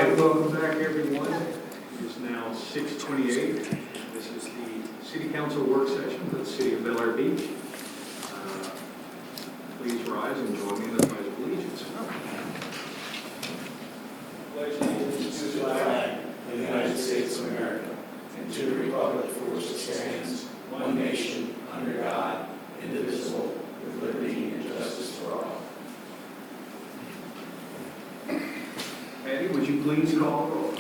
right, welcome back, everyone. It is now 6:28. This is the City Council work session for the City of Bel Air Beach. Please rise and join me in the Pledge of Allegiance. Pledge allegiance to the flag of the United States of America and to the republic for which it stands, one nation, under God, indivisible, with liberty and justice for all. Patty, would you please call the roll?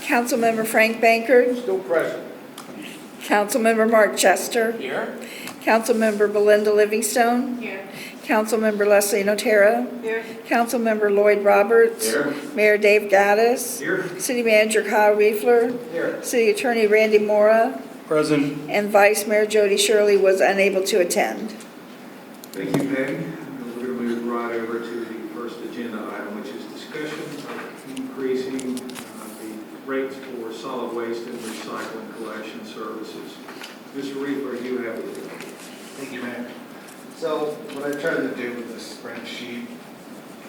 Councilmember Frank Bankert. Still present. Councilmember Mark Chester. Here. Councilmember Belinda Livingstone. Here. Councilmember Leslie Notera. Here. Councilmember Lloyd Roberts. Here. Mayor Dave Gaddis. Here. City Manager Kyle Riefler. Here. City Attorney Randy Mora. Present. And Vice Mayor Jody Shirley was unable to attend. Thank you, Patty. We're going to move right over to the first agenda item, which is discussion of increasing the rates for solid waste and recycling collection services. Mr. Riefler, you have it. Thank you, Mayor. So what I tried to do with this spreadsheet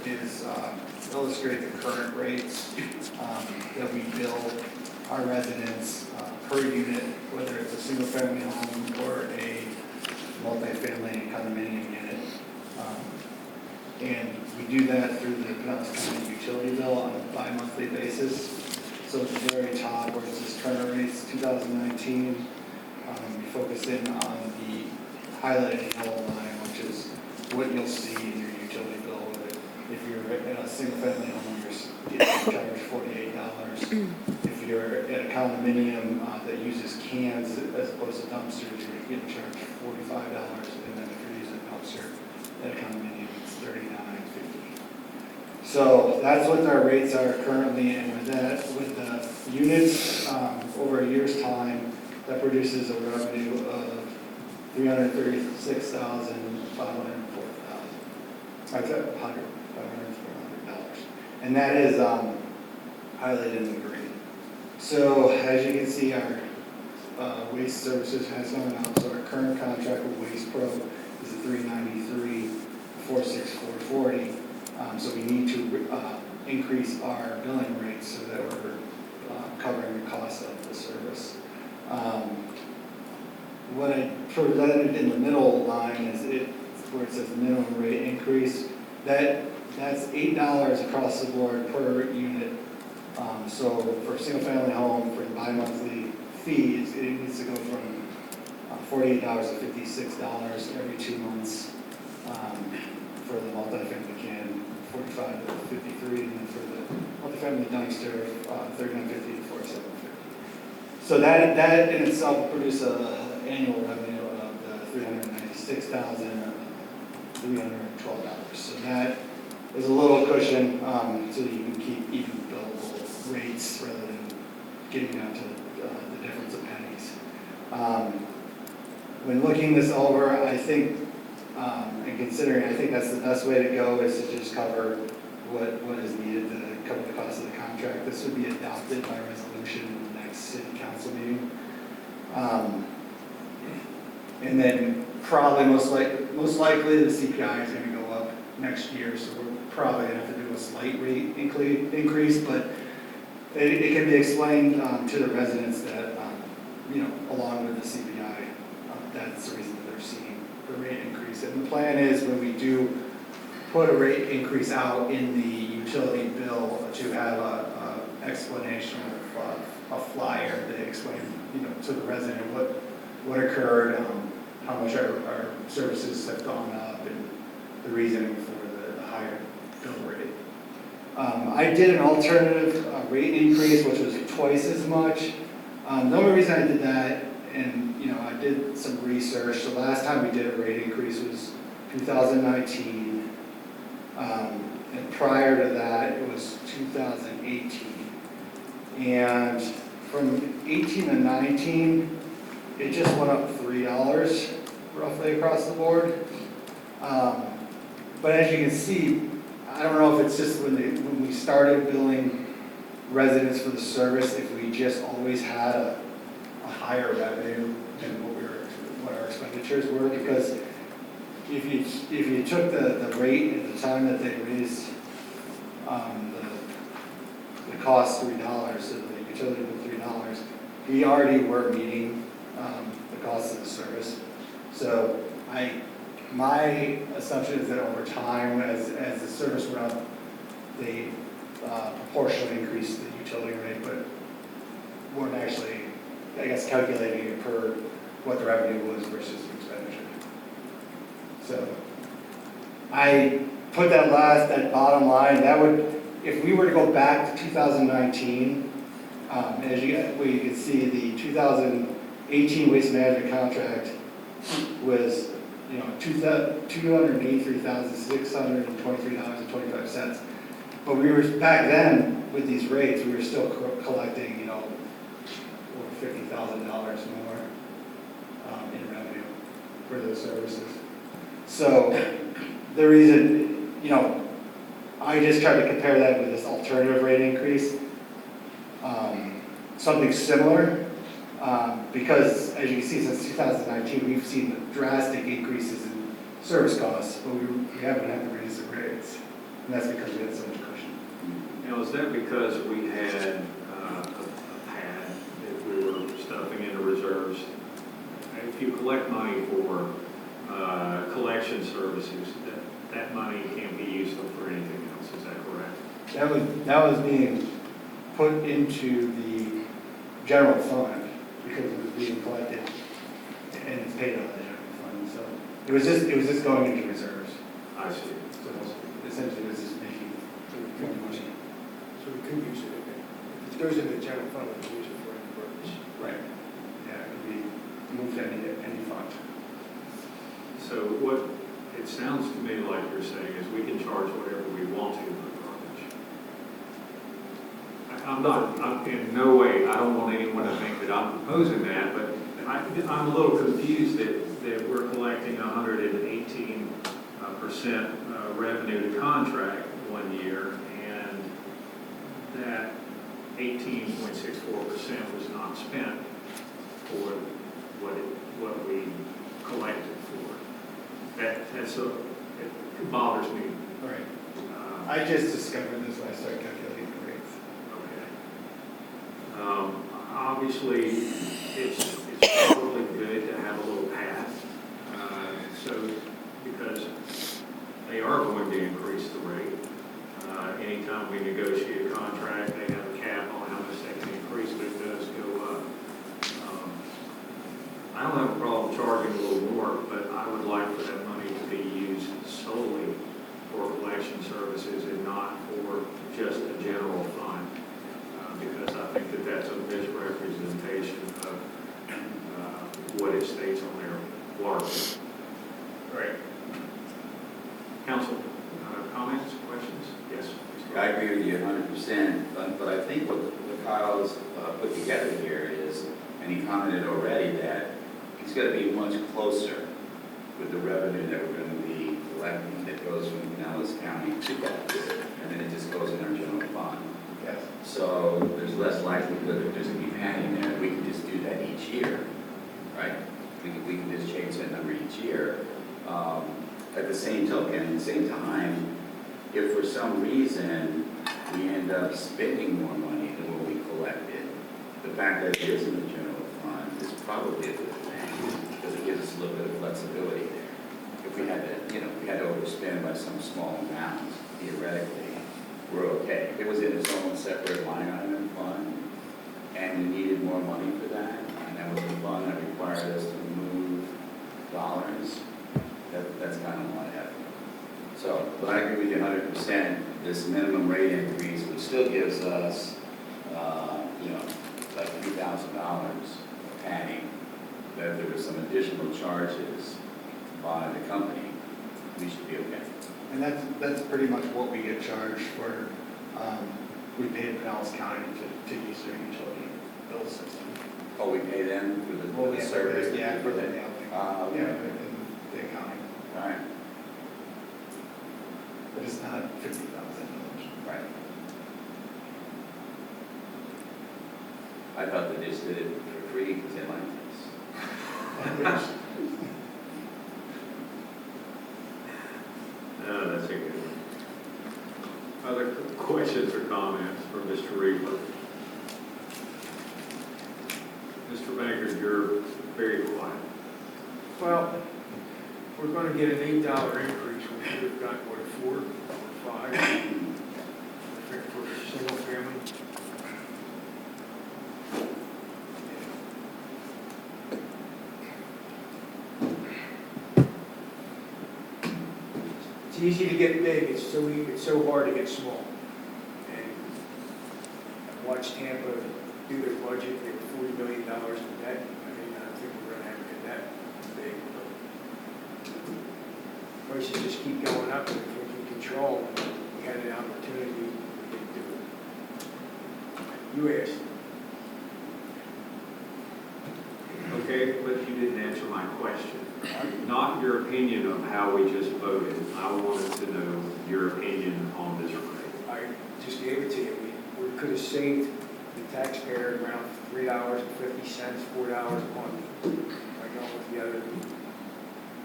is illustrate the current rates that we bill our residents per unit, whether it's a single-family home or a multifamily condominium unit. And we do that through the Pinellas County utility bill on a bi-monthly basis. So at the very top where it says current rates 2019, we focus in on the highlighted yellow line, which is what you'll see in your utility bill. If you're in a single-family home, you're getting charged $48. If you're at a condominium that uses cans as opposed to dumpsters, you're getting charged $45. And then if you're using a dumpster at a condominium, it's $39.50. So that's what our rates are currently, and with the units over a year's time, that produces a revenue of $504,000. And that is highlighted in the green. So as you can see, our waste services has gone up. So our current contract with Waste Pro is a $393,464.40. So we need to increase our billing rates so that we're covering the cost of the service. What I presented in the middle line is where it says minimum rate increase. That's $8 across the board per unit. So for a single family home, for the bi-monthly fees, it needs to go from $48 to $56 every 2 months. For the multifamily can, $45 to $53, and then for the multifamily dumpster, $39.50 to $47.50. So that in itself will produce an annual revenue of $396,312. So that is a little cushion so that you can keep even billable rates rather than getting down to the difference of pennies. When looking this over, I think, and considering, I think that's the best way to go is to just cover what is needed to cover the cost of the contract. This would be adopted by resolution in the next city council meeting. And then probably most likely the CPI is going to go up next year, so we're probably going to have to do a slight rate increase, but it can be explained to the residents that, along with the CPI, that's the reason that they're seeing the rate increase. And the plan is when we do put a rate increase out in the utility bill to have a explanation of a flyer that explains, to the resident what occurred, how much our services have gone up, and the reasoning for the higher bill rate. I did an alternative rate increase, which was twice as much. The only reason I did that, and I did some research. The last time we did a rate increase was 2019, and prior to that it was 2018. And from 18 to 19, it just went up $3 roughly across the board. But as you can see, I don't know if it's just when we started billing residents for the service, if we just always had a higher revenue than what our expenditures were, because if you took the rate at the time that they raised the cost $3, so the utility bill $3, we already were meeting the cost of the service. So my assumption is that over time, as the service went up, they proportionally increased the utility rate, but weren't actually, I guess, calculating it per what the revenue was versus the expenditure. So I put that bottom line, that would, if we were to go back to 2019, as we can see, the 2018 waste management contract was, $283,623.25. But we were, back then, with these rates, we were still collecting, over $50,000 more in revenue for those services. So the reason, I just tried to compare that with this alternative rate increase, something similar, because as you can see, since 2019, we've seen drastic increases in service costs, but we haven't had to raise the rates, and that's because we had so much cushion. Now, is that because we had a pad that we were stuffing into reserves? If you collect money for collection services, that money can't be used for anything else, is that correct? That was being put into the general fund because it was being collected and it's paid out of the general fund. So it was just going into reserves. I see. So essentially it was just making more money. So we could use it, if it goes into the general fund, we can use it for any purpose. Right. Yeah, it could be moved to any fund. So what it sounds to me like you're saying is we can charge whatever we want to for garbage. I'm in no way, I don't want anyone to think that I'm proposing that, but I'm a little confused that we're collecting 118% revenue to contract one year, and that 18.64% was not spent for what we collected for. It bothers me. Right. I just discovered this when I started calculating the rates. Okay. Obviously, it's probably good to have a little pad, so, because they are going to increase the rate. Anytime we negotiate a contract, they have a cap on how much they can increase, but it does go up. I don't have a problem charging a little more, but I would like for that money to be used solely for collection services and not for just a general fund, because I think that that's a misrepresentation of what it states on their water bill. Right. Council, comments, questions? Yes. Mr. I agree with you 100%, but I think what Kyle's put together here is, and he commented already, that it's going to be much closer with the revenue that we're going to be collecting that goes from Pinellas County to that, and then it just goes in our general fund. Yes. So there's less likelihood that there's going to be padding there. We can just do that each year, right? We can just change that number each year. At the same token, at the same time, if for some reason we end up spending more money than what we collected, the fact that it is in the general fund is probably a good thing, because it gives us a little bit of flexibility there. If we had to, if we had to overspend by some small amount, theoretically, we're okay. If it was in its own separate line item fund, and we needed more money for that, and that was a fund that required us to move dollars, that's kind of what happened. So, but I agree with you 100%. This minimum rate increase, which still gives us, like $3,000 padding, that if there were some additional charges by the company, we should be okay. And that's pretty much what we get charged for. We pay Pinellas County to use their utility bill system. Oh, we pay them for the service? Yeah, for the that. mailing. Okay. Yeah, in the accounting. All right. But it's not $50,000. Right. I thought they just did it for free because they like this. That's a good one. Other questions? questions or comments for Mr. Reaper? Mr. Baker, you're very quiet. Well, we're gonna get an $8 increase, we should have got, what, 4 or 5 for a single family. It's easy to get big, it's so hard to get small. And I watched Tampa do their budget, they have $40 million in debt. I mean, I don't think we're gonna have to get that big. But prices just keep going up, and if we can control them, we had an opportunity, we can do it. You asked. Okay, but you didn't answer my question. Not your opinion of how we just voted. I wanted to know your opinion on this rate. I just gave it to you. We could have saved the taxpayer around $3.50, $4 a month by going with the other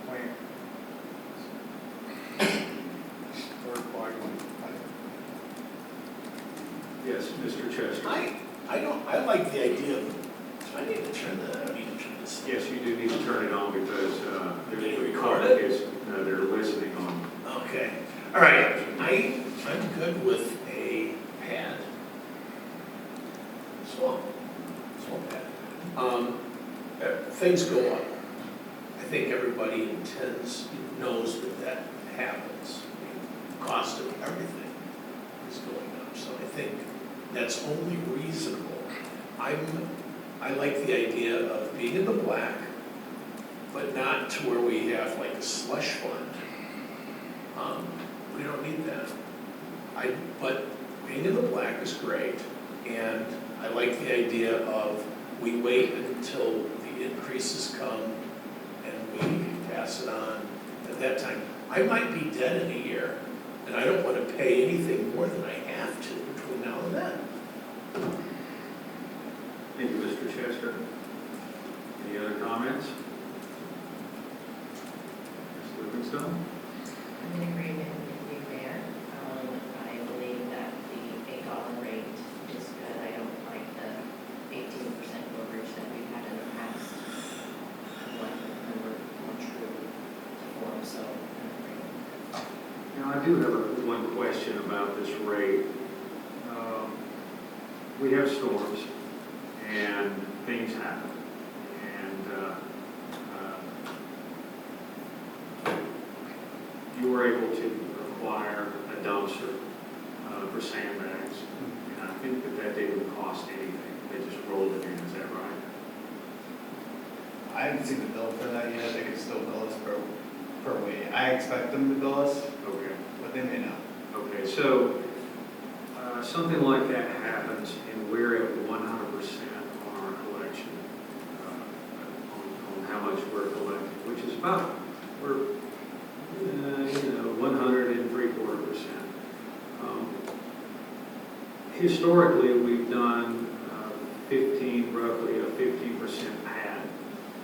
plan. Third party. Yes, Mr. Chester. I like the idea of, do I need to turn that, I need to turn this? Yes, you do need to turn it on because They there's record it? they're listening on. Okay, all right, I'm good with a pad. Small pad. Things go up. I think everybody knows that happens. The cost of everything is going up, so I think that's only reasonable. I like the idea of being in the black, but not to where we have like a slush fund. We don't need that. But being in the black is great, and I like the idea of we wait until the increases come and we pass it on at that time. I might be dead in a year, and I don't want to pay anything more than I have to between now and then. Thank you, Mr. Chester. Any other comments? Ms. Livingstone? I'm in agreement with you there. I believe that the $8 rate is good. I don't like the 18% coverage that we've had in the past. I like the number more true form, so I'm in agreement. Now, I do have one question about this rate. We have storms and things happen. And you were able to acquire a dumpster for sandbags. And I think that didn't cost anything. They just rolled it in, is that right? I haven't seen the bill for that yet. They could still bill us per weight. I expect them to bill us, Okay. but they may not. Okay, so something like that happens, and we're at 100% on our collection, on how much we're collecting, which is about, we're, 103.25%. Historically, we've done roughly a 15% pad.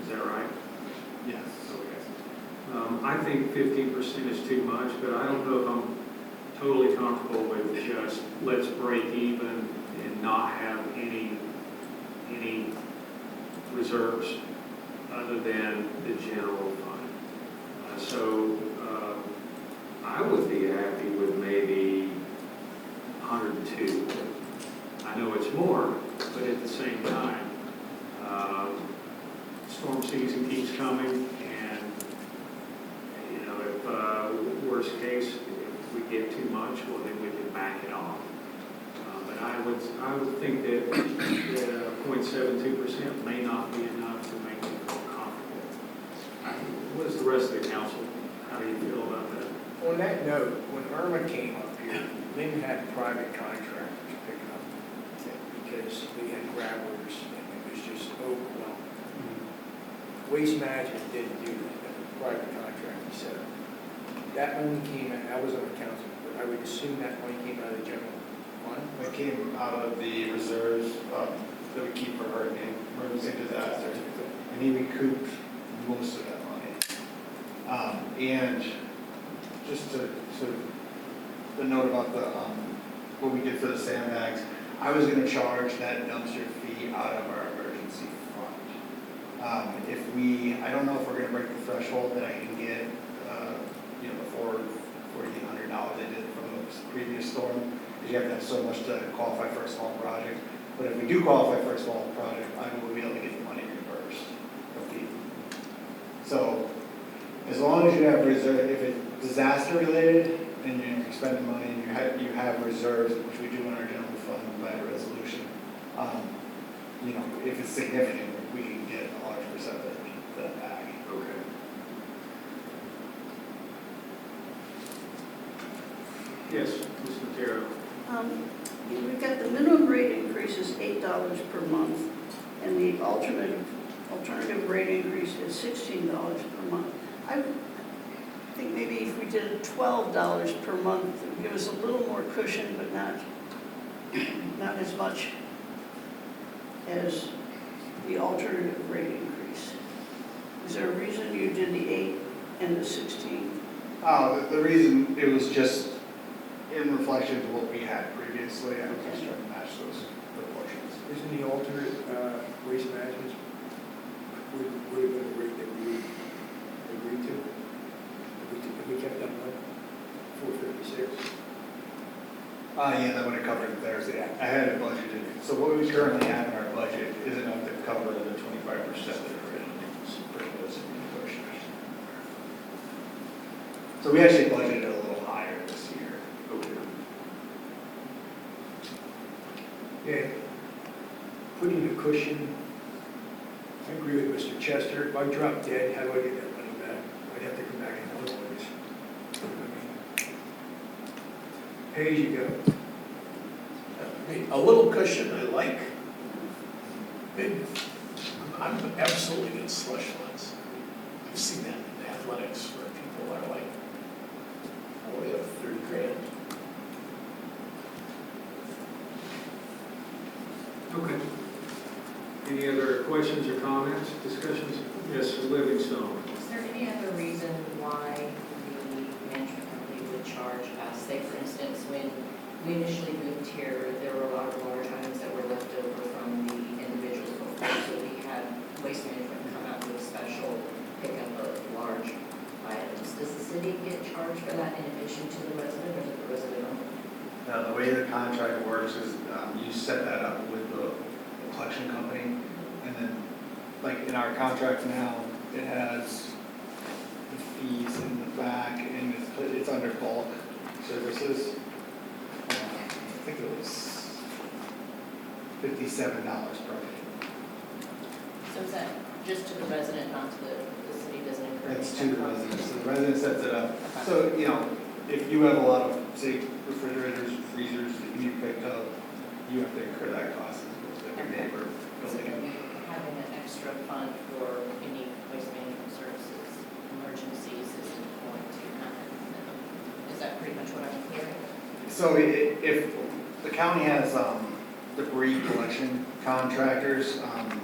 Is that right? Yes. Okay. I think 15% is too much, but I don't know if I'm totally comfortable with just let's break even and not have any reserves other than the general fund. So I would be happy with maybe 102. I know it's more, but at the same time, storm season keeps coming, and if worst case, if we get too much, well, then we can back it off. But I would think that 0.72% may not be enough to make me feel comfortable. What is the rest of the council? How do you feel about that? On that note, when Irma came up here, Lynn had private contractors pick up because we had grabblers and it was just overwhelming. Waste Management didn't do that, but the private contractor set up. That only came, I was on the council, but I would assume that money came out of the general fund. It came out of the reserves that we keep for hurricane, emergency disasters, and he recouped most of that money. And just to the note about the what we did for the sandbags, I was gonna charge that dumpster fee out of our emergency fund. If we, I don't know if we're gonna break the threshold that I can get, you know, the $4,800 I did from the previous storm, because you have to have so much to qualify for a small project. But if we do qualify for a small project, I will be able to get the money reimbursed from FEMA. So, as long as you have reserve, if it's disaster related and you're spending money and you have reserves, which we do in our general fund by resolution, you know, if it's significant, we can get a large percentage of that back. Okay. Yes, Ms. Matera. We've got the minimum rate increase is $8 per month, and the alternative rate increase is $16 per month. I think maybe if we did $12 per month, it would give us a little more cushion, but not as much as the alternative rate increase. Is there a reason you did the 8 and the 16? The reason, it was just in reflection to what we had previously, I was just trying to match those proportions. Isn't the alternate waste management would have been the rate that we agreed to? If we kept them at 456? Yeah, that would have covered Thursday. I had it budgeted. So what we currently have in our budget is enough to cover the 25% that originally proposed in negotiation. So we actually budgeted a little higher this year. Yeah, putting the cushion, I agree with Mr. Chester. If I drop dead, how do I get that money back? I'd have to come back in other ways. Pay as you go. I mean, a little cushion I like. Maybe, I'm absolutely against slush funds. I've seen that in athletics where people are like, oh, we have 30 grand. Okay. Any other questions or comments, discussions? Yes, Livingstone. Is there any other reason why the management company would charge us? Say, for instance, when we initially moved here, there were a lot of large items that were left over from the individuals before, so we had waste management come out with a special pickup of large items. Does the city get charged for that in addition to the resident, or is it the resident only? Now, the way the contract works is you set that up with the collection company, and then, like in our contract now, it has the fees in the back, and it's under bulk services. I think it was $57 per day. So is that just to the resident, not to the city doesn't incur? That's any to the cost? resident, so the resident sets it up. So, you know, if you have a lot of, say, refrigerators, freezers that you need picked up, you have to incur that cost as opposed to your neighbor So building it. maybe having an extra fund for any waste management services, emergencies isn't going to happen. Is that pretty much what I'm hearing? So if the county has debris collection contractors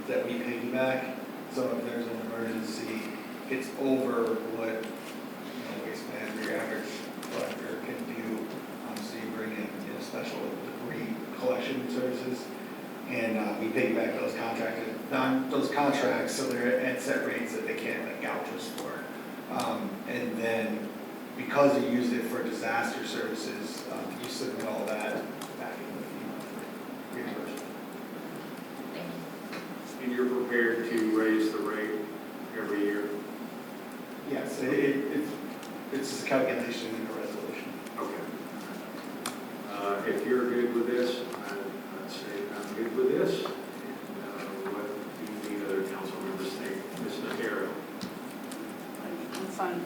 that we piggyback, so if there's an emergency, it's over what, you know, waste management, your average collector can do. So you bring in, you know, special debris collection services, and we piggyback those contractors, those contracts, so they're at set rates that they can't like gouge us for. And then because you used it for disaster services, you submit all that back in the FEMA for reimbursement. Thank you. And you're prepared to raise the rate every year? Yes, it's just a calculation in the resolution. Okay. If you're good with this, I'd say I'm good with this. And what do the other council members think? Ms. Notaro? I'm fine.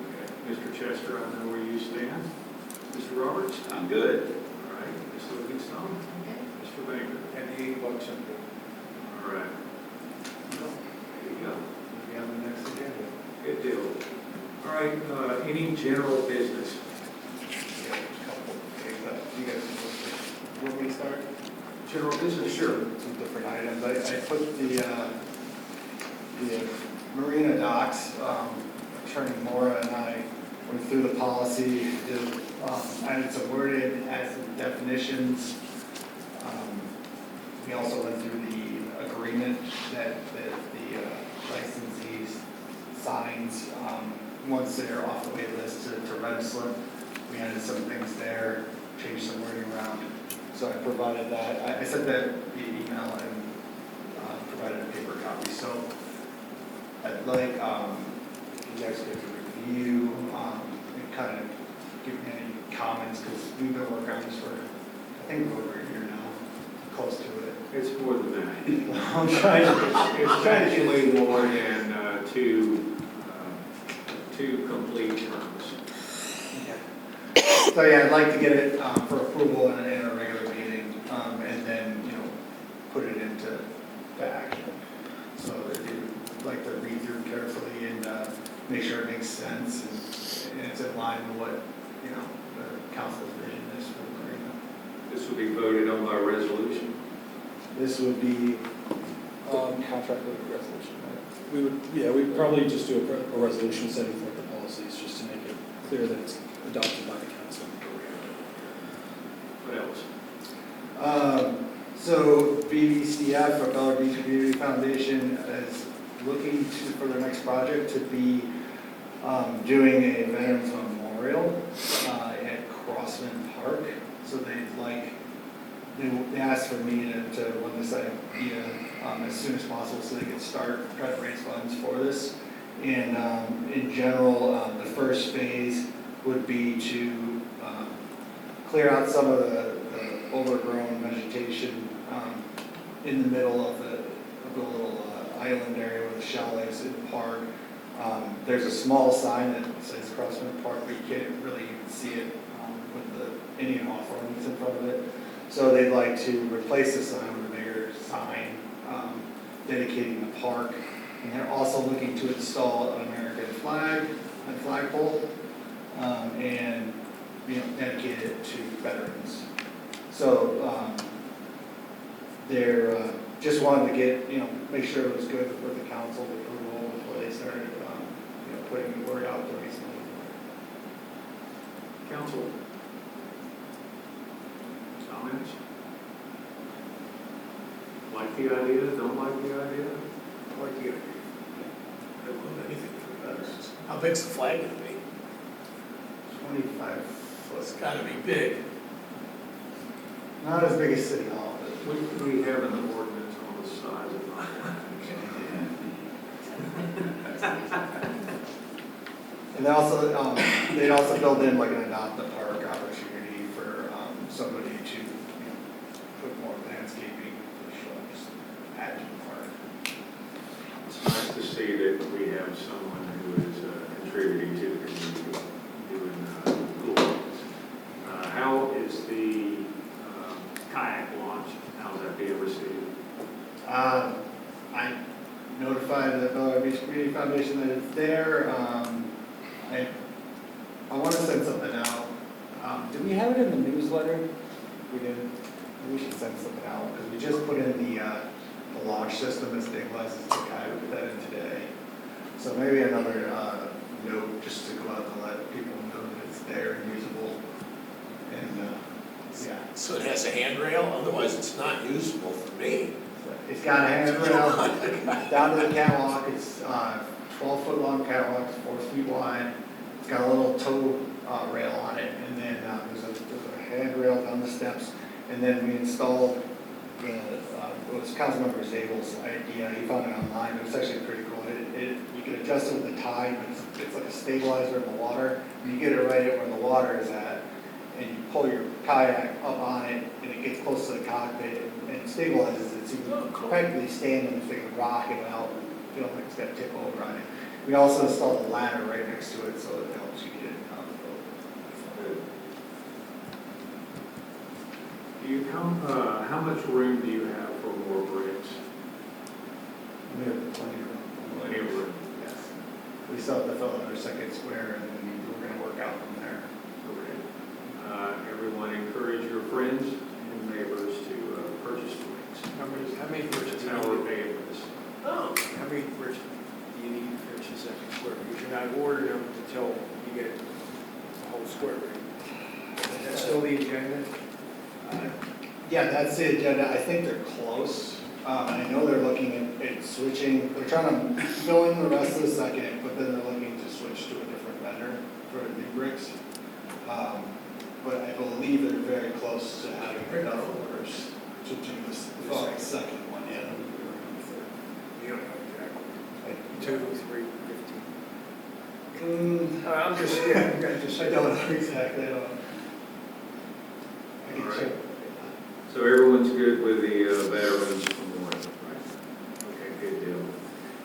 Okay. Mr. Chester, I know where you stand. Mr. Roberts? I'm good. All right. Ms. Livingstone? Okay. Mr. Baker? And the $8 I'm good. All right. There you go. We have the next agenda. Good deal. All right, any general business? Yeah, there's a couple of things that you guys want me to start? General business, sure. Some different items. I put the marina docks, Attorney Mora and I went through the policy, did added some wording, added some definitions. We also went through the agreement that the licensees signs, once they're off the wait list to red slip. We added some things there, changed some wording around. So I provided that. I sent that via email and provided a paper copy. So I'd like you guys to review and kind of give me any comments, because we've been working on this for, I think, over a year now, close to it. It's more than that. I'm trying to, It's actually more than two complete terms. So yeah, I'd like to get it for approval in a regular meeting, and then, put it into action. So if you'd like to read through carefully and make sure it makes sense and it's in line with what, the council's vision is for the agreement. This will be voted on by resolution. This would be Contract with a resolution, right? We'd probably just do a resolution setting forth the policies, just to make it clear that it's adopted by the council. What else? So BVCF, or Bella Beach Community Foundation, is looking for their next project to be doing a Veterans Memorial at Crossman Park. So they asked for me to run this idea as soon as possible so they could try to raise funds for this. And in general, the first phase would be to clear out some of the overgrown vegetation in the middle of the little island area where the chalet is in the park. There's a small sign that says Crossman Park, but you can't really even see it with the Indian Hawthorns in front of it. So they'd like to replace the sign with a bigger sign dedicating the park. And they're also looking to install an American flag and flagpole and dedicate it to veterans. So they're just wanted to get, make sure it was good with the council approval before they started, putting the word out to raise money. Council? Comments? Like the idea, don't like the idea? I like the idea. I don't want anything for veterans. How big's the flag gonna be? 25 It's foot. gotta be big. Not as big as City Hall, but We have an ordinance on the size of the and they'd also build in like an adopt the park opportunity for somebody to, put more landscaping, just add to the park. It's nice to see that we have someone who is contributing to the community, doing cool things. How is the kayak launch? How's that being received? I notified the Bella Beach Community Foundation that it's there. I want to send something out. Did we have it in the newsletter? We didn't. We should send something out because we just put in the launch system that stabilizes the kayak. We put that in today. So maybe another note just to go out and let people know that it's there and usable. And yeah, So it has a handrail, otherwise it's not usable for me. it's got a handrail down to the catwalk. It's 12-foot long catwalk, it's 4 feet wide. It's got a little tow rail on it, and then there's a handrail down the steps. And then we installed it was Councilmember Zabel's idea. He found it online. It was actually pretty cool. You can adjust it with the tide, but it's like a stabilizer in the water. And you get it right at where the water is at, and you pull your kayak up on it, and it gets close to the cockpit and stabilizes it. So you can practically stand on the thing and rock it out, feel like it's got to tip over on it. We also installed a ladder right next to it, so it helps you get it out of the boat. How much room do you have for more bricks? We have plenty of room. Plenty of room. Yes. We still have to fill out our second square, and then we're going to work out from there. Okay. Everyone encourage your friends and neighbors to purchase the bricks. How many bricks That's do you how we're need? paying for this. Oh. How many bricks do you need to finish the second square? Because you're not ordering them until you get the whole square. Yeah, that's the agenda. I think they're close. I know they're looking at switching, they're trying to fill in the rest of the second, but then they're looking to switch to a different vendor for the new bricks. But I believe they're very close to having enough orders to do this, the second one, yeah. You don't know exactly. Like, 2, 3, 15. Mm, I'm just, yeah, I'm gonna just I say. don't know exactly, I don't know. I can All right. check. So everyone's good with the veterans memorial, right? Okay, good deal.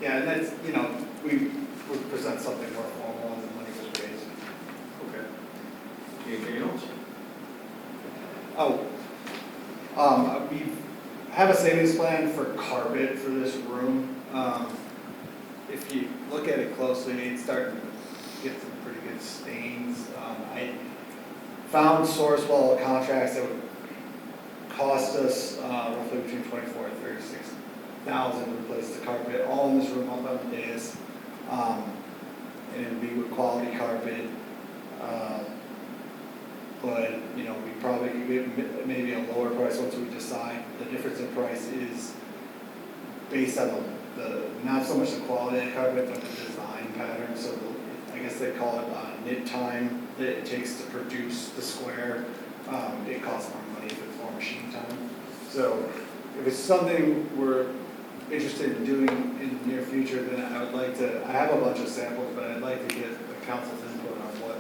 Yeah, and that's, you know, we would present something more formal and the money was raised. Okay. Anything else? We have a savings plan for carpet for this room. If you look at it closely, it's starting to get some pretty good stains. I found Sourcewell contracts that would cost us roughly between 24 and 36,000 to replace the carpet, all in this room up on the dais. And it would be with quality carpet. But, you know, we probably could get maybe a lower price once we decide. The difference in price is based on the not so much the quality of the carpet, but the design pattern. So I guess they call it knit time that it takes to produce the square. It costs more money if it's more machine time. So if it's something we're interested in doing in the near future, then I would like to, I have a bunch of samples, but I'd like to get the council's input on what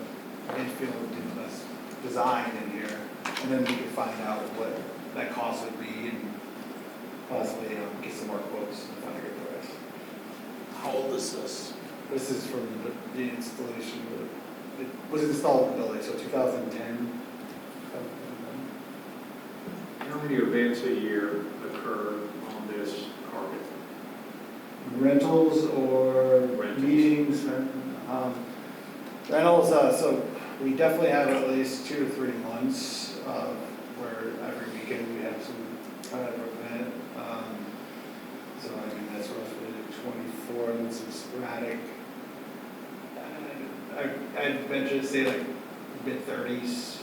they feel would be the best design in here. And then we can find out what that cost would be and possibly get some more quotes and find a good price. How old is this? This is from the installation, it was installed in the building, so 2010. How many events a year occur on this carpet? Rentals or Rentals. meetings, rentals, so we definitely have at least 2 to 3 months where every weekend we have some kind of event. So I mean, that's roughly 24 and then some sporadic. I'd venture to say like mid-30s.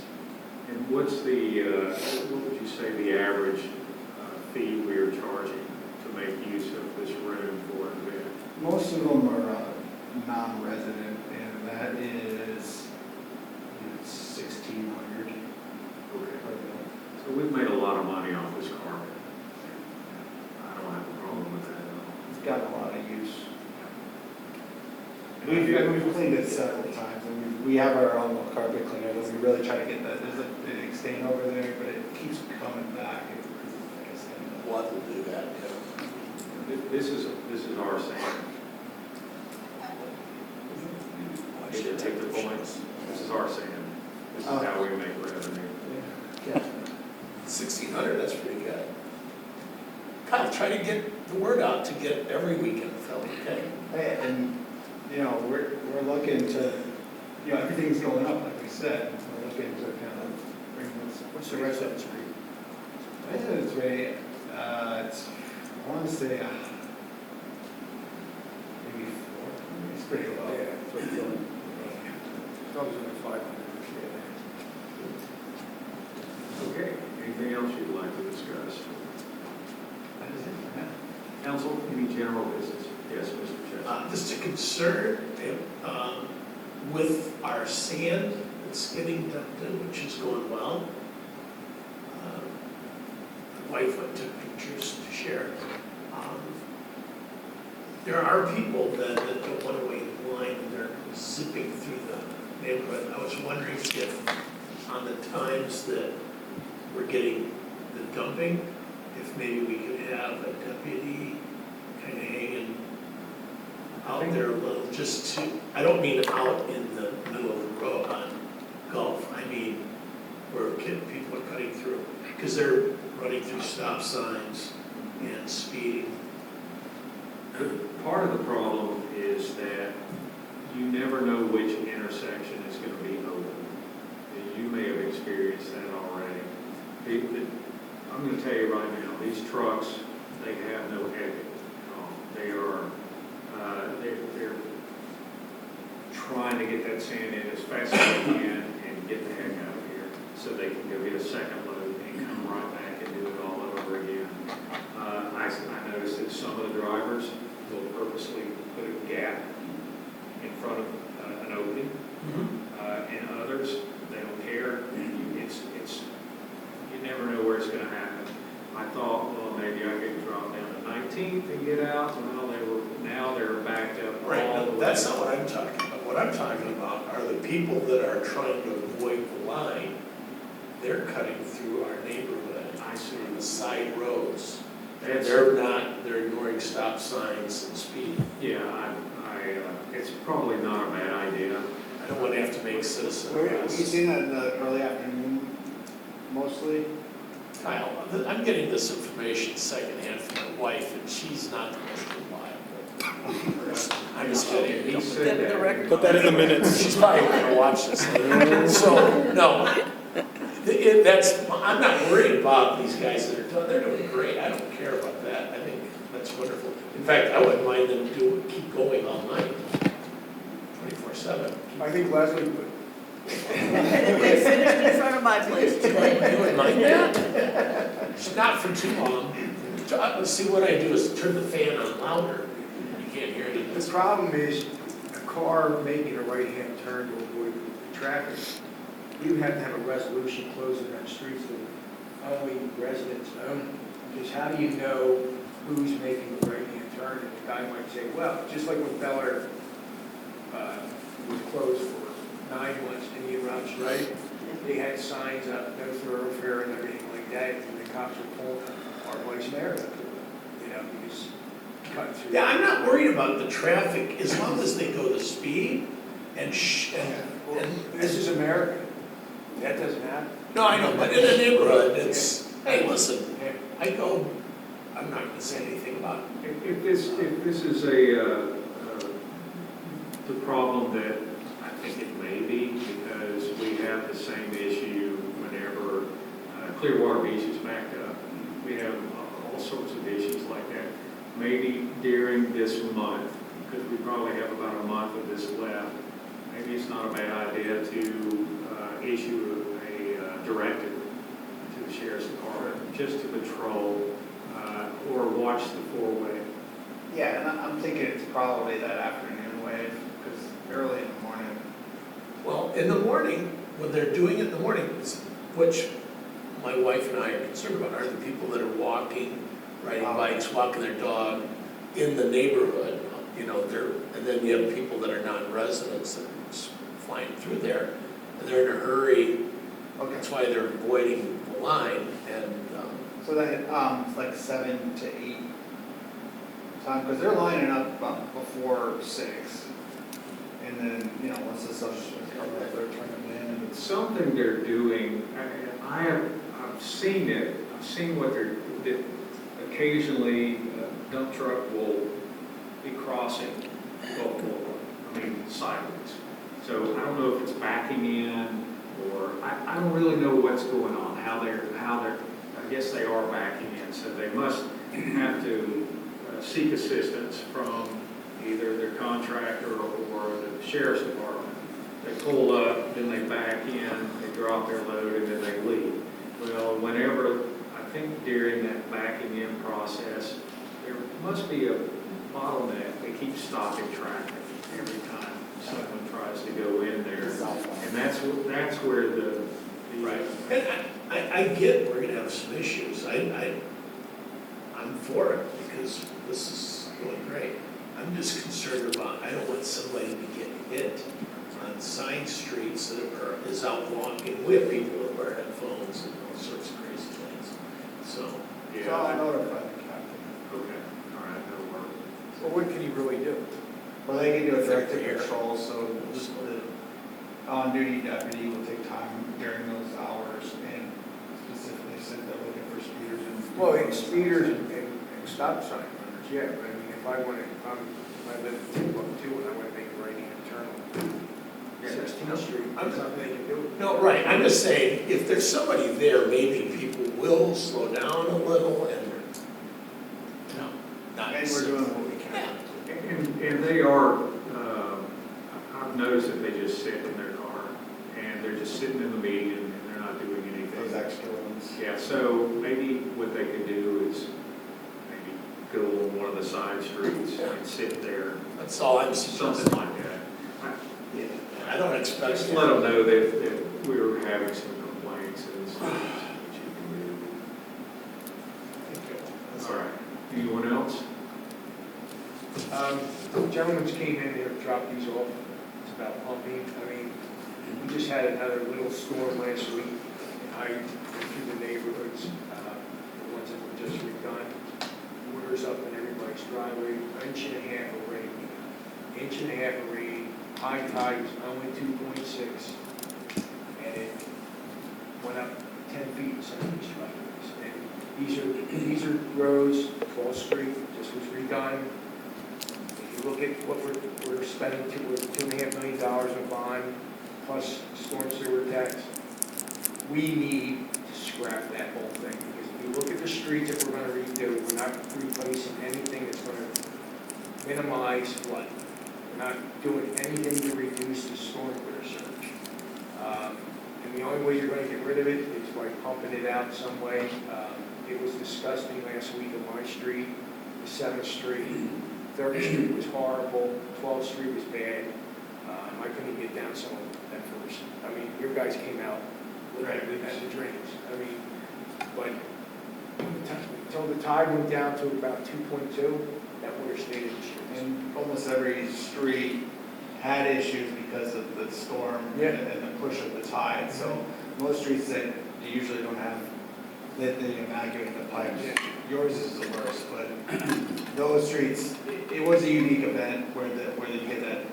And what's the, what would you say the average fee we are charging to make use of this room for an event? Most of them are non-resident, and that is 1,600. Okay. So we've made a lot of money off this carpet. I don't have a problem with that at all. It's got a lot of use. We've cleaned it several times, and we have our own little carpet cleaner that we really try to get that. There's a big stain over there, but it keeps coming back. What will do that, yeah. This is our sand. Did you take the points? This is our sand. This is how we make revenue. Yeah. 1,600, that's pretty good. Kyle, try to get the word out to get every weekend filled, okay? Hey, and, you know, we're looking to, you know, everything's going up, like we said. We're looking to kind of bring this. What's the residence rate? Residence rate, it's, I want to say, maybe 4. It's pretty low. Yeah, it's what you're doing. Probably in the 500. Okay, anything else you'd like to discuss? That is it for now. Council, any general business? Yes, Mr. Chester. Just a concern with our sand that's getting dumped in, which is going well. My wife went to pictures to share. There are people that don't want to wait in line and they're zipping through the neighborhood. I was wondering if on the times that we're getting the dumping, if maybe we could have a deputy kind of hanging out there a little, just to, I don't mean out in the middle of the road on Gulf, I mean where people are cutting through, because they're running through stop signs and speeding. Part of the problem is that you never know which intersection is going to be open. And you may have experienced that already. I'm going to tell you right now, these trucks, they have no ethic. They are, they're trying to get that sand in as fast as they can and get the heck out of here so they can go get a second load and come right back and do where it's gonna happen. I thought, well, maybe I could drop down to 19th and get out, well, now they're backed up all Right, the no, way. that's not what I'm talking about. What I'm talking about are the people that are trying to avoid the line. They're cutting through our neighborhood I see. on the side roads. And That's- they're ignoring stop signs and speed. Yeah, it's probably not a bad idea. I don't want to have to make citizen Where, you arrests. seen that in the early afternoon mostly? Kyle, I'm getting this information secondhand from my wife, and she's not the most reliable person. I'm just kidding. He Don't said put that in that. the record. Put that in the minutes. She's probably going to watch this later. So, no, I'm not worried about these guys that are doing, they're doing great. I don't care about that. I think that's wonderful. In fact, I wouldn't mind them keep going all night, 24/7. I think Leslie would. They finished in front of my place today. You wouldn't mind that? It's not for too long. See, what I do is turn the fan on louder. You can't hear anything. The problem is a car making a right-hand turn to avoid traffic. You have to have a resolution closing on streets that only residents own. Because how do you know who's making the right-hand turn? And the guy might say, well, just like when Bel Air was closed for 9 months in the rush, right? They had signs up, no thoroughfare and everything like that, and the cops were pulling our Vice Mayor up to it, you know, because cut through. Yeah, I'm not worried about the traffic as long as they go the speed and This is America. That doesn't happen. no, I know, but in a neighborhood, it's, hey, listen, I'm not gonna say anything about it. If this is the problem that I think it may be, because we have the same issue whenever Clearwater Beach is backed up. We have all sorts of issues like that. Maybe during this month, because we probably have about a month of this left, maybe it's not a bad idea to issue a directive to the sheriff's department just to patrol or watch the four-way. Yeah, and I'm thinking it's probably that afternoon wave, because early in the morning. Well, in the morning, when they're doing it in the morning, which my wife and I are concerned about, are the people that are walking, riding bikes, walking their dog in the neighborhood, you know, and then you have people that are non-residents that are flying through there, and they're in a hurry. Okay. That's why they're avoiding the line, and, So then, it's like 7 to 8 time, because they're lining up before 6. And then, you know, once the social comes up, they're turning in. It's something they're doing, I've seen it, I've seen what that occasionally a dump truck will be crossing sideways. So I don't know if it's backing in, or I don't really know what's going on, how they're, I guess they are backing in, so they must have to seek assistance from either their contractor or the sheriff's department. They pull up, then they back in, they drop their load, and then they leave. Well, whenever, I think during that backing in process, there must be a bottleneck. They keep stopping traffic every time someone tries to go in there. And that's where the right. And I get we're gonna have some issues. I'm for it, because this is going great. I'm just concerned about, I don't want somebody to get hit on side streets that is out walking. We have people that wear headphones and all sorts of crazy things. So, So I'll notify the captain. Okay, all right, that'll work. Well, what can you really do? Well, they can do a directed patrol, so just the on-duty deputy will take time during those hours and specifically said they're looking for speeders and. Well, it's speeders and stop sign runners, yeah, but I mean, if I live in Timbuktu and I want to make a right-hand turn on 16th Street, there's nothing they can do. no, right, I'm just saying, if there's somebody there, maybe people will slow down a little and, you know, not. And we're doing what we can. And they are, I've noticed that they just sit in their car, and they're just sitting in the meeting, and they're not doing Those anything. extra ones. Yeah, so maybe what they could do is maybe go on one of the side streets and sit there, That's all I'm something suggesting. like that. I don't expect. Just let them know that we were having some complaints and stuff that you can do. Anyone else? The gentleman just came in here, dropped these off, it's about pumping. I mean, we just had another little storm last week, and I went through the neighborhoods, the ones that were just redone. Waters up in everybody's driveway, inch and a half of rain. Inch and a half of rain, high tide was only 2.6, and it went up 10 feet in some of these driveways. And these are roads, 12th Street, just was redone. If you look at what we're spending, we're $2.5 million in bond, plus storm sewer tax, we need to scrap that whole thing. Because if you look at the streets that we're gonna redo, we're not replacing anything that's gonna minimize flood. We're not doing anything to reduce the stormwater surge. And the only way you're gonna get rid of it is by pumping it out some way. It was disgusting last week on my street, the 7th Street, 3rd Street was horrible, 12th Street was bad. I couldn't get down some of them at first. I mean, your guys came out looking at the drains. I mean, but until the tide went down to about 2.2, that water stayed in the streets. And almost every street had issues because of the storm Yeah. and the push of the tide. So most streets that you usually don't have, that they evacuate the pipes. Yeah. Yours is the worst, but those streets, it was a unique event where you get that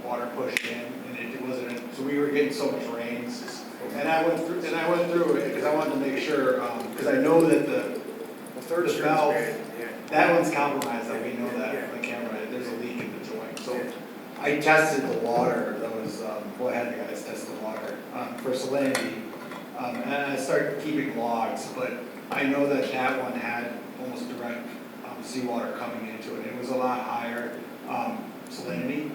water pushed in, and it wasn't, so we were getting so much rains. And I went through it because I wanted to make sure, because I know that the 3rd Street's valve, bad, yeah. that one's compromised, that we know that Yeah. on the camera, there's a leak in the joint. So I tested the water, that was, well, I had the guys test the water for salinity. And I started keeping logs, but I know that that one had almost direct seawater coming into it. It was a lot higher salinity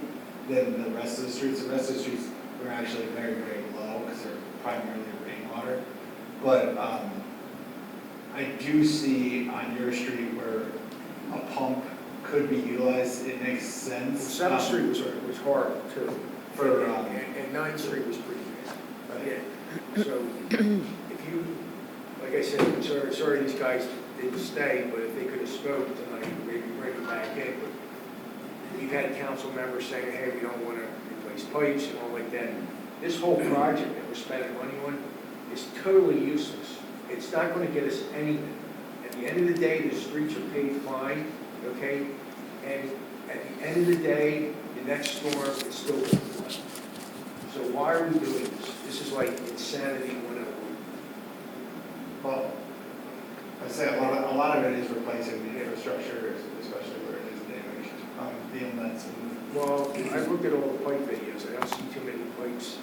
than the rest of the streets. The rest of the streets were actually very, very low because they're primarily rainwater. But I do see on your street where a pump could be utilized. It makes sense. 7th Street was horrible too. For, And 9th Street was pretty bad. Yeah. So if you, like I said, I'm sorry these guys didn't stay, but if they could have spoken tonight, maybe bring them back in. But we've had council members saying, hey, we don't want to replace pipes and all like that. This whole project that we're spending money on is totally useless. It's not going to get us anything. At the end of the day, the streets are paved fine, okay? And at the end of the day, the next storm is still going to flood. So why are we doing this? This is like insanity 101. Well, I say a lot of it is replacing the infrastructure, especially where it is damaged. The inlets and. Well, I looked at all the pipe videos. I don't see too many pipes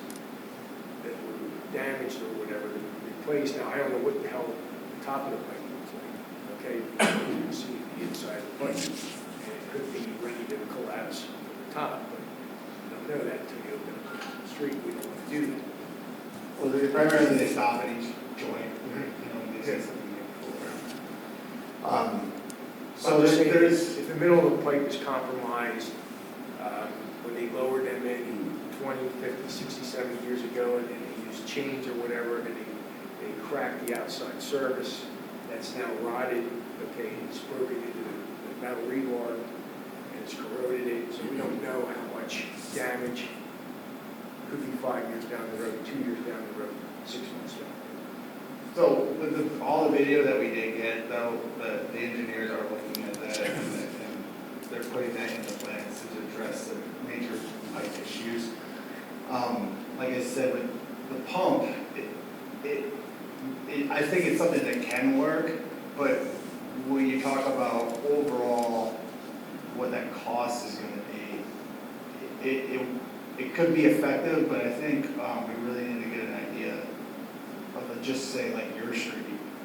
that were damaged or whatever replaced. Now, I don't know what the hell the top of the pipe looks like. Okay, you can see the inside of the pipe, and it could be ready to collapse from the top, but you don't know that until you open up the street. We don't want to do that. Well, primarily they stop at each joint, you know, they say Yeah. something you pull around. So I'm just saying, there's, if the middle of the pipe is compromised, when they lowered them in 20, 50, 60, 70 years ago, and they used chains or whatever, and they cracked the outside surface, that's now rotted, okay, it's broken into the metal rebar, and it's corroded it, so we don't know how much damage. Could be 5 years down the road, 2 years down the road, 6 months down the road. so with all the video that we did get, though, the engineers are looking at that and they're putting that into plans to address the major pipe issues. Like I said, with the pump, I think it's something that can work, but when you talk about overall what that cost is gonna be, it could be effective, but I think we really need to get an idea of, just say like your street,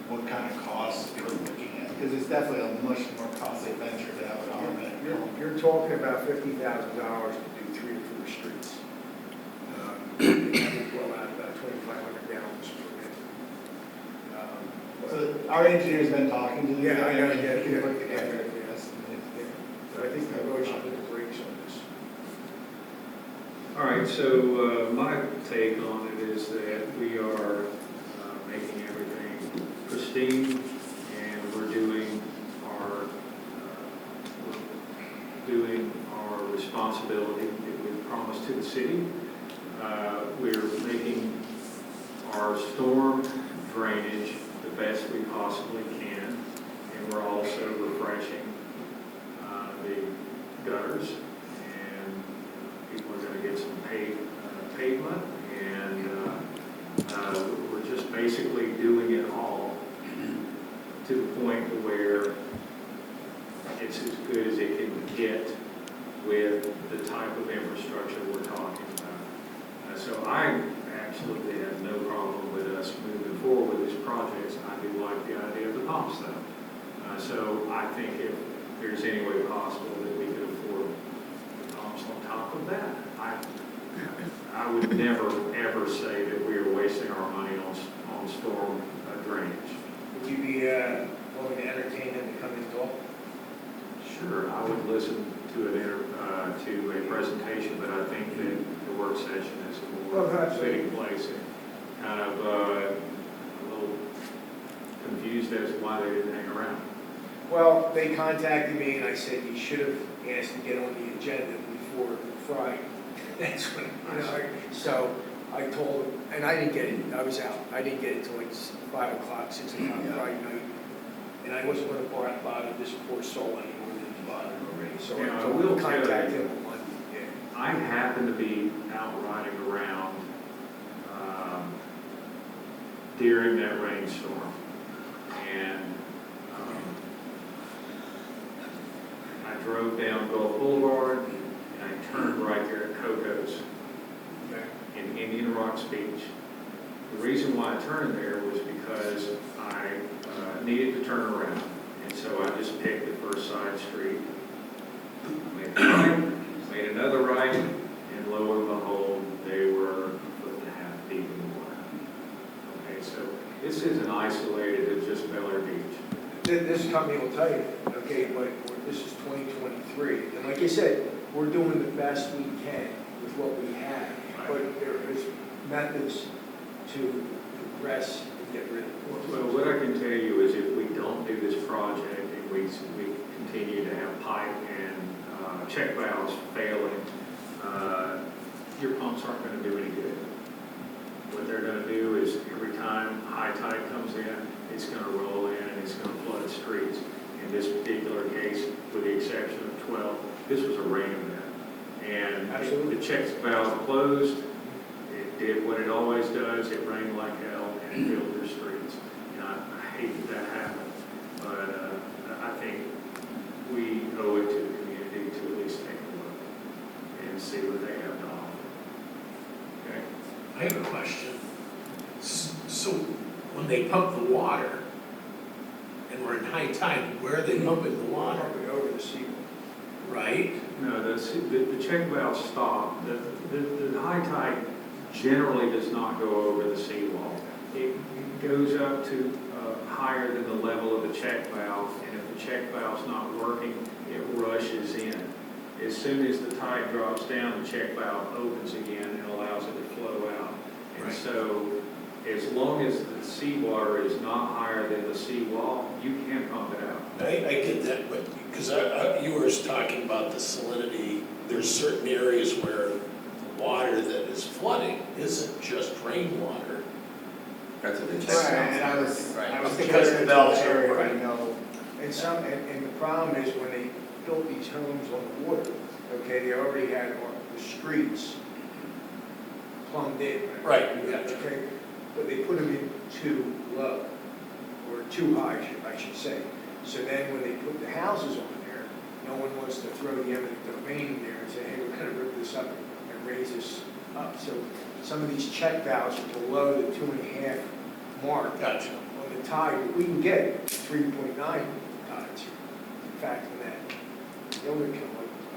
what kind of costs we're looking at, because it's definitely a much more costly venture to have an automatic pump. You're talking about $50,000 to do 3 or 4 streets. That would blow out about 2,500 gallons per minute. So our engineer's been talking to these Yeah, I know, guys, yeah, and he yeah, put together yeah. an estimate. But I think the road should put the brakes on this. All right, so my take on it is that we are making everything pristine, and we're doing our responsibility that we promised to the city. We're making our storm drainage the best we possibly can, and we're also refreshing the gutters, and people are going to get some pavement, and we're just basically doing it all to the point where it's as good as it can get with the type of infrastructure we're talking about. So I absolutely have no problem with us moving forward with this project. I do like the idea of the pumps though. So I think if there's any way possible that we could afford the pumps on top of that, I would never, ever say that we are wasting our money on storm drainage. Would you be willing to entertain them to come and talk? Sure, I would listen to a presentation, but I think that the work session is a more fitting place. And kind of a little confused as to why they didn't hang around. Well, they contacted me and I said, you should have asked to get on the agenda before Friday. That's when, so I told them, and I didn't get it, I was out. I didn't get it till like 5 o'clock, 6 o'clock Friday night. And I wasn't going to bother this poor soul anymore than he bothered already. So Yeah, I I told will him to tell contact you. him on Monday. Yeah. I happened to be out riding around during that rainstorm, and I drove down Gulf Boulevard, and I turned right there at Coco's Okay. in Indian Rocks Beach. The reason why I turned there was because I needed to turn around, and so I just picked the first side street, made a right, made another right, and lo and behold, they were 1.5 foot deep in the water. Okay, so this isn't isolated at just Bel Air Beach. This company will tell you, okay, but this is 2023. And like I said, we're doing the best we can with what we have. But there is methods to progress and get rid of it. Well, what I can tell you is if we don't do this project and we continue to have pipe and check valves failing, your pumps aren't going to do any good. What they're going to do is every time high tide comes in, it's going to roll in and it's going to flood streets. In this particular case, with the exception of 12, this was a rain event. And Absolutely. the check valve closed, it did what it always does, it rained like hell and it filled their streets. And I hate that happened, but I think we owe it to the community to at least take a look and see what they have to offer. Okay? I have a question. So when they pump the water, and we're in high tide, where are they pumping the water? Probably over the seawall. Right? No, the check valve stop. The high tide generally does not go over the seawall. It goes up to higher than the level of the check valve, and if the check valve's not working, it rushes in. As soon as the tide drops down, the check valve opens again and allows it to flow out. And Right. so, as long as the seawater is not higher than the seawall, you can pump it out. I get that, but because you were talking about the salinity, there's certain areas where the water that is flooding isn't just rainwater. That's what they Right, check and out. I was Because curious the in valves that are area, right. I know. And the problem is when they built these homes on the water, okay, they already had the streets plumbed in. Right, gotcha. Okay, but they put them in too low, or too high, I should say. So then when they put the houses on there, no one wants to throw the eminent domain in there and say, hey, we're gonna rip this up and raise this up. So some of these check valves are below the 2.5 mark Gotcha. on the tide. We can get 3.9 tides. In fact, in that Gilder Kill,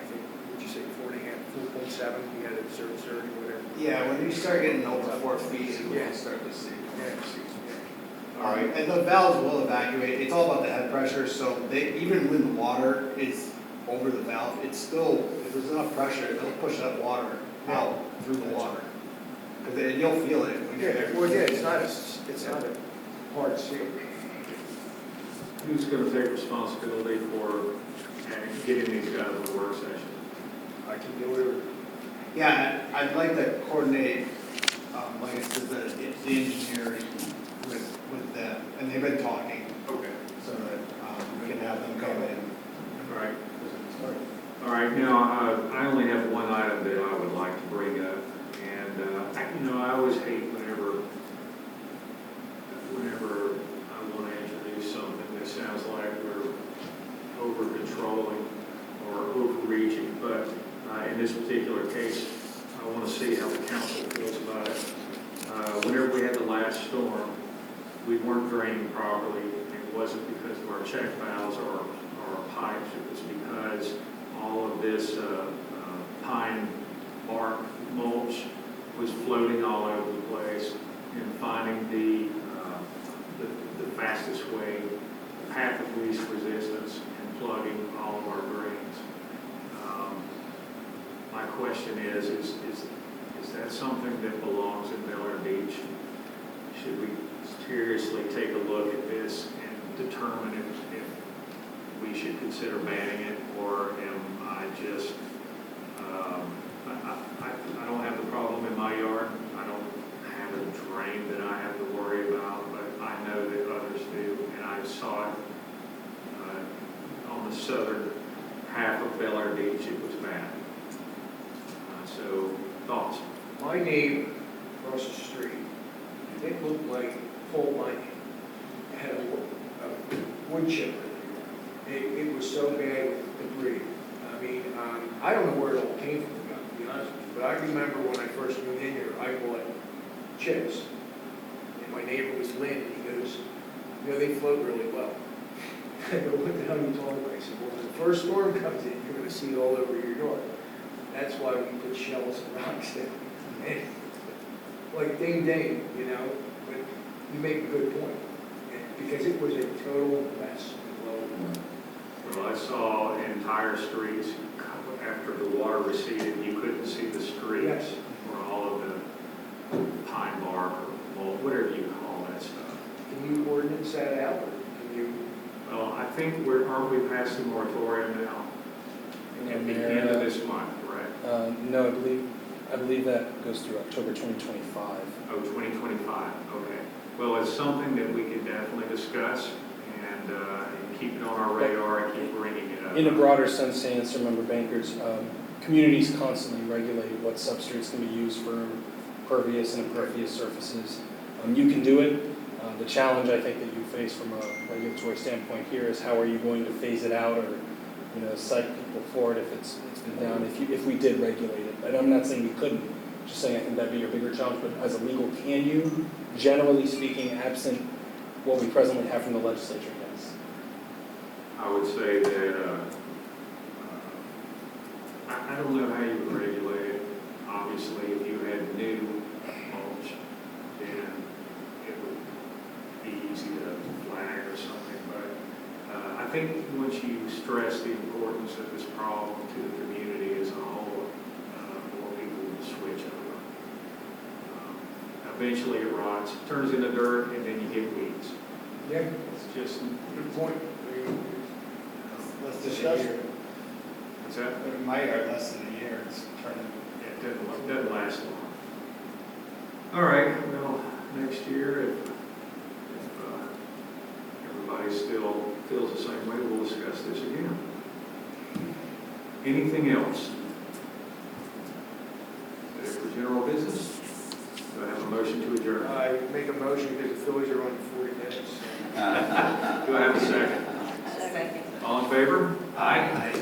I think, would you say 4.5, 4.7, we had a 30, whatever. Yeah, when you start getting over 4 feet, you Yeah. will start to see. Yeah. All right, and the valves will evacuate. It's all about the head pressure, so even when the water is over the valve, it's still, if there's enough pressure, it'll push that water out through the water. Because you'll feel it when you're Yeah, there. well, yeah, it's not a hard seal. Who's going to take responsibility for getting these guys to the work session? I I can do it, or Yeah, I'd like to coordinate, like I said, the engineers with them, and they've been talking, Okay. so that we can have them come in. All right. All right, now, I only have one item that I would like to bring up, and, I always hate whenever I want to introduce something that sounds like we're over-controlling or overreaching, but in this particular case, I want to see how the council feels about it. Whenever we had the last storm, we weren't draining properly. It wasn't because of our check valves or our pipes, it was because all of this pine bark mulch was floating all over the place, and finding the fastest way, the path of least resistance, and plugging all of our drains. My question is that something that belongs in Miller Beach? Should we seriously take a look at this and determine if we should consider banning it, or am I just, I don't have the problem in my yard. I don't have a drain that I have to worry about, but I know that others do, and I saw it on the southern half of Bel Air Beach. It was bad. So, thoughts? my neighbor across the street, it looked like Paul Mike had a wood chipper. It was so bad with debris. I mean, I don't know where it all came from, to be honest with you, but I remember when I first moved in here, I bought chips. And my neighbor was Lynn, and he goes, they float really well. I go, what the hell are you talking about? I said, well, when the first storm comes in, you're gonna see it all over your yard. That's why we put shells and rocks there. And like ding ding, but you make a good point. Because it was a total mess. Well, I saw entire streets, after the water receded, you couldn't see the streets. Yes. Or all of the pine bark or mold, whatever you call that stuff. Can you ordinance that out, or can you? Well, I think aren't we past the moratorium now? At the end of this month, correct? No, I believe that goes through October 2025. Oh, 2025, okay. Well, it's something that we can definitely discuss and keep it on our radar and keep bringing it up. In a broader sense, to answer Member Banker's, communities constantly regulate what substrates can be used for pervious and impervious surfaces. You can do it. The challenge I think that you face from a regulatory standpoint here is how are you going to phase it out or cite people for it if it's been down, if we did regulate it. And I'm not saying we couldn't, just saying I think that'd be your bigger challenge, but as a legal, can you, generally speaking, absent what we presently have from the legislature, yes? I would say that I don't know how you would regulate it. Obviously, if you had new mulch, then it would be easy to flag or something. But I think once you stress the importance of this problem to the community as a whole, more people will switch over. Eventually it rots, turns into dirt, and then you get weeds. Yeah, It's just, good point. Let's discuss it. what's that? In my yard, less than a year, it's turning. Yeah, it doesn't last long. All right, well, next year, if everybody still feels the same way, we'll discuss this again. Anything else? Is it for general business? Do I have a motion to adjourn? I make a motion because the Phillies are on 40 minutes. Do I have a second? Second. All in favor? Aye.